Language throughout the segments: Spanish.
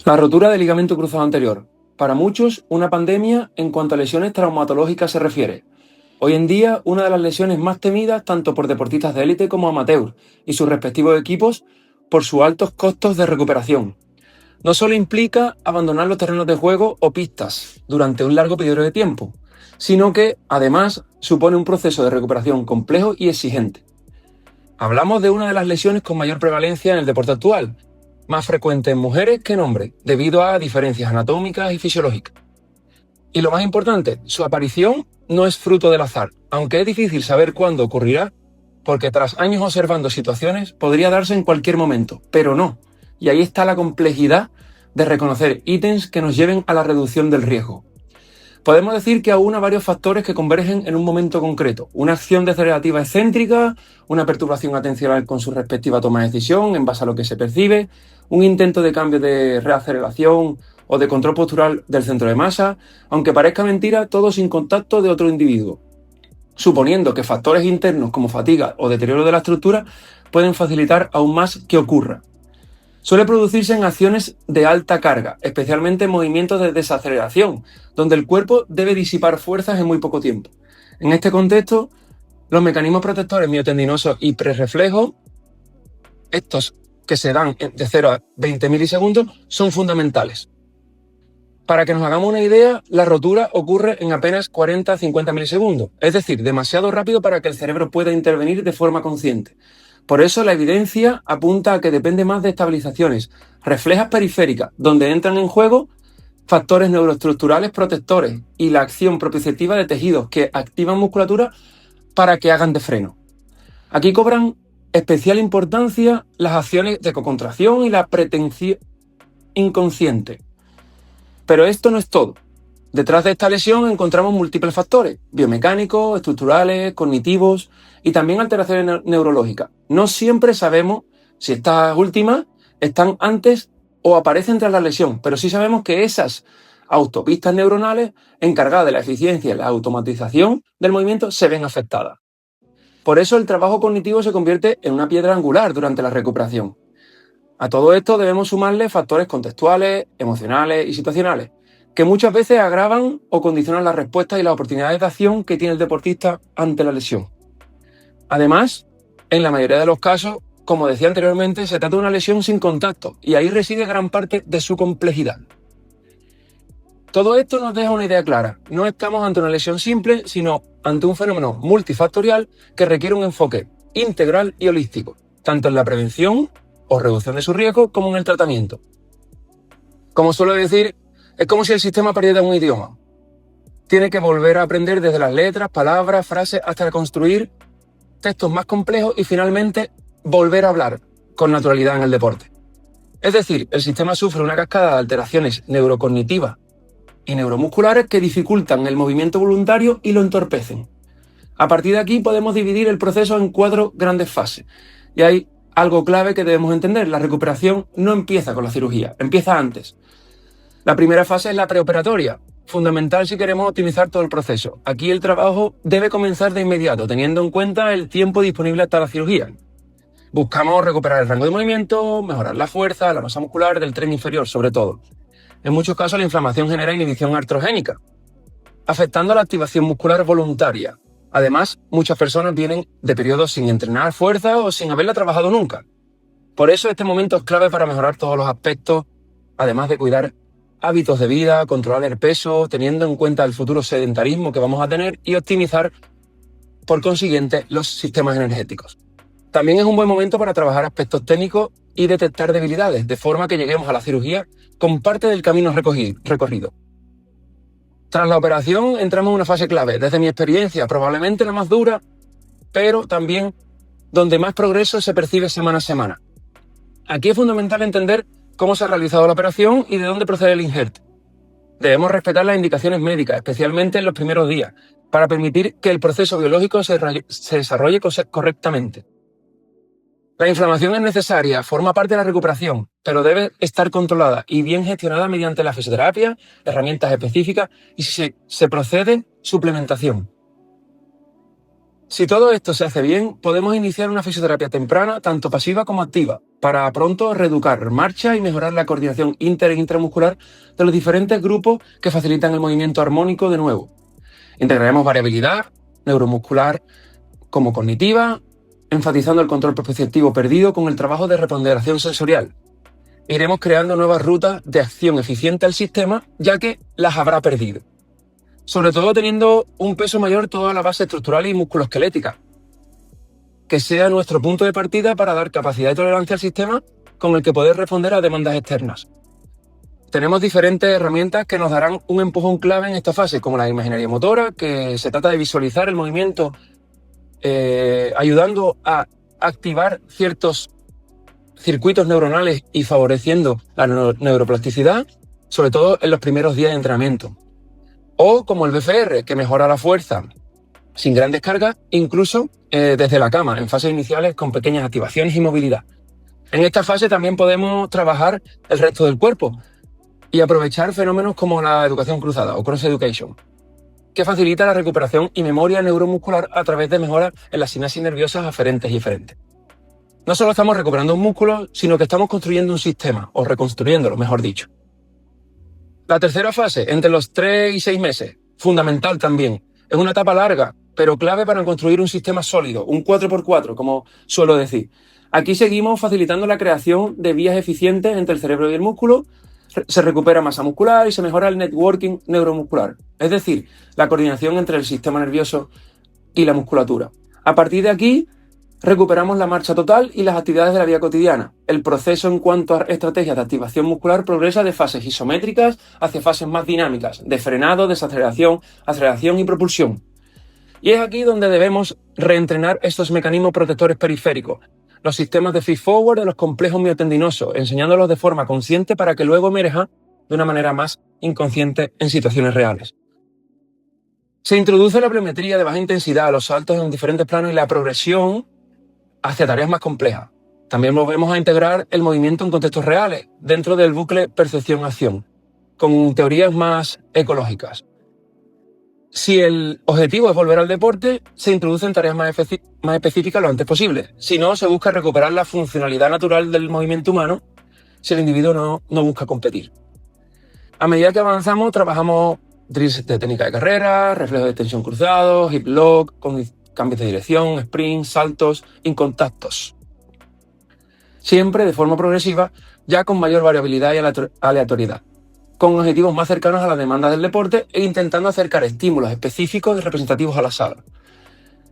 La rotura del ligamento cruzado anterior. Para muchos, una pandemia en cuanto a lesiones traumatológicas se refiere. Hoy en día, una de las lesiones más temidas tanto por deportistas de élite como amateurs y sus respectivos equipos por sus altos costos de recuperación. No solo implica abandonar los terrenos de juego o pistas durante un largo periodo de tiempo, sino que, además, supone un proceso de recuperación complejo y exigente. Hablamos de una de las lesiones con mayor prevalencia en el deporte actual, más frecuente en mujeres que en hombres, debido a diferencias anatómicas y fisiológicas. Y lo más importante, su aparición no es fruto del azar, aunque es difícil saber cuándo ocurrirá, porque tras años observando situaciones podría darse en cualquier momento, pero no. Y ahí está la complejidad de reconocer ítems que nos lleven a la reducción del riesgo. Podemos decir que aúna varios factores que convergen en un momento concreto. Una acción decelerativa excéntrica, una perturbación atencional con su respectiva toma de decisión en base a lo que se percibe, un intento de cambio de reaceleración o de control postural del centro de masa, aunque parezca mentira, todo sin contacto de otro individuo. Suponiendo que factores internos como fatiga o deterioro de la estructura pueden facilitar aún más que ocurra. Suele producirse en acciones de alta carga, especialmente en movimientos de desaceleración, donde el cuerpo debe disipar fuerzas en muy poco tiempo. En este contexto, los mecanismos protectores miotendinosos y prerreflejos, estos que se dan de 0 a 20 milisegundos, son fundamentales. Para que nos hagamos una idea, la rotura ocurre en apenas 40 a 50 milisegundos, es decir, demasiado rápido para que el cerebro pueda intervenir de forma consciente. Por eso la evidencia apunta a que depende más de estabilizaciones reflejas periféricas, donde entran en juego factores neuroestructurales protectores y la acción propioceptiva de tejidos que activan musculatura para que hagan de freno. Aquí cobran especial importancia las acciones de cocontracción y la pretensión inconsciente. Pero esto no es todo. Detrás de esta lesión encontramos múltiples factores, biomecánicos, estructurales, cognitivos y también alteraciones neurológicas. No siempre sabemos si estas últimas están antes o aparecen tras la lesión, pero sí sabemos que esas autopistas neuronales encargadas de la eficiencia y la automatización del movimiento se ven afectadas. Por eso el trabajo cognitivo se convierte en una piedra angular durante la recuperación. A todo esto debemos sumarle factores contextuales, emocionales y situacionales, que muchas veces agravan o condicionan las respuestas y las oportunidades de acción que tiene el deportista ante la lesión. Además, en la mayoría de los casos, como decía anteriormente, se trata de una lesión sin contacto y ahí reside gran parte de su complejidad. Todo esto nos deja una idea clara. No estamos ante una lesión simple, sino ante un fenómeno multifactorial que requiere un enfoque integral y holístico, tanto en la prevención o reducción de su riesgo como en el tratamiento. Como suelo decir, es como si el sistema perdiera un idioma. Tiene que volver a aprender desde las letras, palabras, frases, hasta construir textos más complejos y finalmente volver a hablar con naturalidad en el deporte. Es decir, el sistema sufre una cascada de alteraciones neurocognitivas y neuromusculares que dificultan el movimiento voluntario y lo entorpecen. A partir de aquí podemos dividir el proceso en 4 grandes fases. Y hay algo clave que debemos entender: la recuperación no empieza con la cirugía, empieza antes. La primera fase es la preoperatoria, fundamental si queremos optimizar todo el proceso. Aquí el trabajo debe comenzar de inmediato, teniendo en cuenta el tiempo disponible hasta la cirugía. Buscamos recuperar el rango de movimiento, mejorar la fuerza, la masa muscular del tren inferior, sobre todo. En muchos casos la inflamación genera inhibición artrogénica, afectando la activación muscular voluntaria. Además, muchas personas vienen de periodos sin entrenar fuerza o sin haberla trabajado nunca. Por eso este momento es clave para mejorar todos los aspectos, además de cuidar hábitos de vida, controlar el peso, teniendo en cuenta el futuro sedentarismo que vamos a tener y optimizar, por consiguiente, los sistemas energéticos. También es un buen momento para trabajar aspectos técnicos y detectar debilidades, de forma que lleguemos a la cirugía con parte del camino recorrido. Tras la operación entramos en una fase clave, desde mi experiencia, probablemente la más dura, pero también donde más progreso se percibe semana a semana. Aquí es fundamental entender cómo se ha realizado la operación y de dónde procede el injerto. Debemos respetar las indicaciones médicas, especialmente en los primeros días, para permitir que el proceso biológico se desarrolle correctamente. La inflamación es necesaria, forma parte de la recuperación, pero debe estar controlada y bien gestionada mediante la fisioterapia, herramientas específicas y si se procede, suplementación. Si todo esto se hace bien, podemos iniciar una fisioterapia temprana, tanto pasiva como activa, para pronto reeducar marcha y mejorar la coordinación inter e intramuscular de los diferentes grupos que facilitan el movimiento armónico de nuevo. Integraremos variabilidad neuromuscular como cognitiva, enfatizando el control proprioceptivo perdido con el trabajo de reponderación sensorial. Iremos creando nuevas rutas de acción eficiente al sistema, ya que las habrá perdido. Sobre todo teniendo un peso mayor toda la base estructural y musculoesquelética, que sea nuestro punto de partida para dar capacidad y tolerancia al sistema con el que poder responder a demandas externas. Tenemos diferentes herramientas que nos darán un empujón clave en esta fase, como la imaginería motora, que se trata de visualizar el movimiento ayudando a activar ciertos circuitos neuronales y favoreciendo la neuroplasticidad, sobre todo en los primeros días de entrenamiento. O como el BFR, que mejora la fuerza sin grandes cargas, incluso desde la cama, en fases iniciales con pequeñas activaciones y movilidad. En esta fase también podemos trabajar el resto del cuerpo y aprovechar fenómenos como la educación cruzada o cross education, que facilita la recuperación y memoria neuromuscular a través de mejoras en las sinapsis nerviosas aferentes y eferentes. No solo estamos recuperando un músculo, sino que estamos construyendo un sistema, o reconstruyéndolo, mejor dicho. La tercera fase, entre los 3 y 6 meses, fundamental también. Es una etapa larga, pero clave para construir un sistema sólido, un 4x4, como suelo decir. Aquí seguimos facilitando la creación de vías eficientes entre el cerebro y el músculo, se recupera masa muscular y se mejora el networking neuromuscular, es decir, la coordinación entre el sistema nervioso y la musculatura. A partir de aquí, recuperamos la marcha total y las actividades de la vida cotidiana. El proceso en cuanto a estrategias de activación muscular progresa de fases isométricas hacia fases más dinámicas, de frenado, desaceleración, aceleración y propulsión. Y es aquí donde debemos reentrenar estos mecanismos protectores periféricos, los sistemas de feed-forward de los complejos miotendinosos, enseñándolos de forma consciente para que luego emerja de una manera más inconsciente en situaciones reales. Se introduce la pliometría de baja intensidad, los saltos en diferentes planos y la progresión hacia tareas más complejas. También volvemos a integrar el movimiento en contextos reales, dentro del bucle percepción-acción, con teorías más ecológicas. Si el objetivo es volver al deporte, se introducen tareas más específicas lo antes posible. Si no, se busca recuperar la funcionalidad natural del movimiento humano si el individuo no busca competir. A medida que avanzamos, trabajamos drills de técnica de carrera, reflejos de tensión cruzados, hip lock, con cambios de dirección, sprints, saltos, incontactos. Siempre de forma progresiva, ya con mayor variabilidad y aleatoriedad, con objetivos más cercanos a las demandas del deporte e intentando acercar estímulos específicos y representativos a la sala.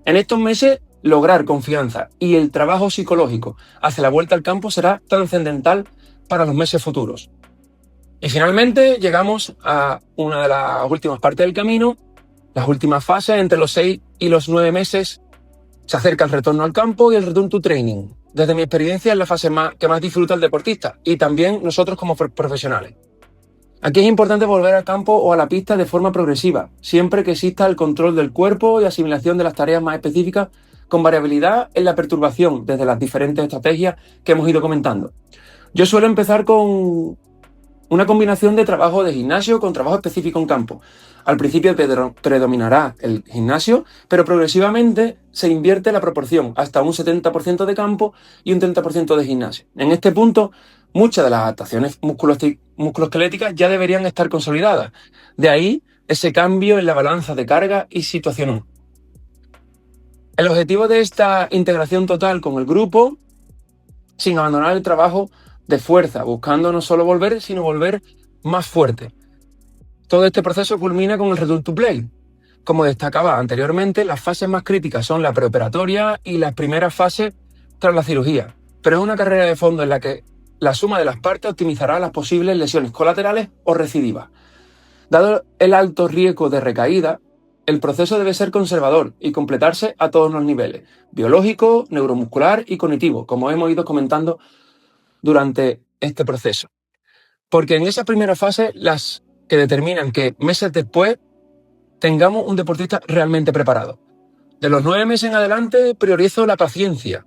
En estos meses, lograr confianza y el trabajo psicológico hacia la vuelta al campo será trascendental para los meses futuros. Y finalmente llegamos a una de las últimas partes del camino, las últimas fases. Entre los 6 y los 9 meses se acerca el retorno al campo y el return to training. Desde mi experiencia es la fase que más disfruta el deportista y también nosotros como profesionales. Aquí es importante volver al campo o a la pista de forma progresiva, siempre que exista el control del cuerpo y asimilación de las tareas más específicas, con variabilidad en la perturbación desde las diferentes estrategias que hemos ido comentando. Yo suelo empezar con una combinación de trabajo de gimnasio con trabajo específico en campo. Al principio predominará el gimnasio, pero progresivamente se invierte la proporción hasta un 70% de campo y un 30% de gimnasio. En este punto, muchas de las adaptaciones musculoesqueléticas ya deberían estar consolidadas. De ahí ese cambio en la balanza de carga y situación. El objetivo de esta integración total con el grupo, sin abandonar el trabajo de fuerza, buscando no solo volver, sino volver más fuerte. Todo este proceso culmina con el return to play. Como destacaba anteriormente, las fases más críticas son la preoperatoria y las primeras fases tras la cirugía, pero es una carrera de fondo en la que la suma de las partes optimizará las posibles lesiones colaterales o recidivas. Dado el alto riesgo de recaída, el proceso debe ser conservador y completarse a todos los niveles, biológico, neuromuscular y cognitivo, como hemos ido comentando durante este proceso. Porque en esa primera fase, las que determinan que meses después tengamos un deportista realmente preparado. De los 9 meses en adelante, priorizo la paciencia,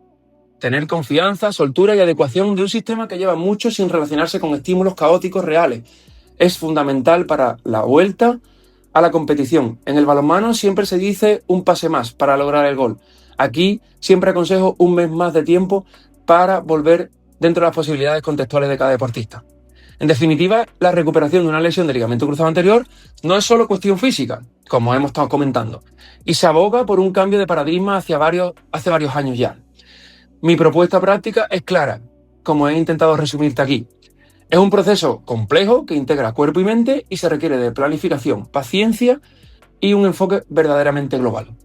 tener confianza, soltura y adecuación de un sistema que lleva mucho sin relacionarse con estímulos caóticos reales. Es fundamental para la vuelta a la competición. En el balonmano siempre se dice un pase más para lograr el gol. Aquí siempre aconsejo un mes más de tiempo para volver dentro de las posibilidades contextuales de cada deportista. En definitiva, la recuperación de una lesión de ligamento cruzado anterior no es solo cuestión física, como hemos estado comentando, y se aboga por un cambio de paradigma hace varios años ya. Mi propuesta práctica es clara, como he intentado resumirte aquí. Es un proceso complejo que integra cuerpo y mente y se requiere de planificación, paciencia y un enfoque verdaderamente global.